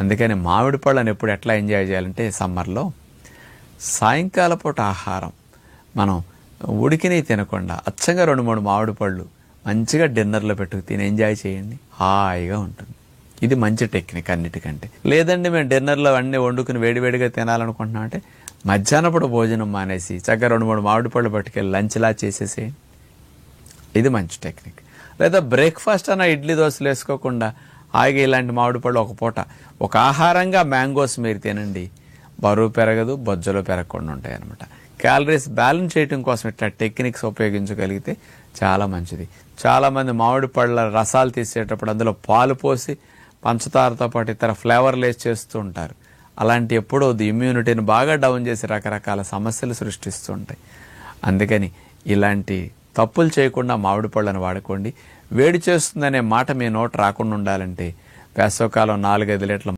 అందుకని మామిడి పళ్ళని ఎప్పుడు ఎట్లా ఎంజాయ్ చేయాలంటే సమ్మర్లో సాయంకాల పూట ఆహారం మనం ఉడికినవి తినకుండా అచ్చంగా 2-3 మామిడి పళ్ళు మంచిగా డిన్నర్లో పెట్టుకు తిని ఎంజాయ్ చేయండి, హాయిగా ఉంటుంది. ఇది మంచి టెక్నిక్ అన్నిటికంటే. లేదండి మేము డిన్నర్లో అన్నీ వండుకుని వేడివేడిగా తినాలనుకుంటున్నాం అంటే మధ్యాహ్నప్పుడు భోజనం మానేసి చక్కగా 2-3 మామిడి పళ్ళు పట్టుకెళ్ళి లంచ్లా చేసేసేయండి. ఇది మంచి టెక్నిక్. లేదా బ్రేక్ఫాస్ట్ అన్న ఇడ్లీ దోశలు వేసుకోకుండా హాయిగా ఇలాంటి మామిడి పళ్ళు ఒక పూట ఒక ఆహారంగా మ్యాంగోస్ మీరు తినండి, బరువు పెరగదు, బొజ్జలో పెరగకుండా ఉంటాయి అన్నమాట. క్యాలరీస్ బ్యాలెన్స్ చేయడం కోసం ఇట్లా టెక్నిక్స్ ఉపయోగించగలిగితే చాలా మంచిది. చాలామంది మామిడి పళ్ళ రసాలు తీసేటప్పుడు అందులో పాలు పోసి పంచదారతో పాటు ఇతర ఫ్లేవర్లు వేసి చేస్తూ ఉంటారు. అలాంటి ఎప్పుడూ ఇమ్యూనిటీని బాగా డౌన్ చేసి రకరకాల సమస్యలు సృష్టిస్తూ ఉంటాయి. అందుకని ఇలాంటి తప్పులు చేయకుండా మామిడి పళ్ళను వాడుకోండి. వేడి చేస్తుందనే మాట మీ నోట రాకుండా ఉండాలంటే వేసవకాలం 4-5 లీటర్ల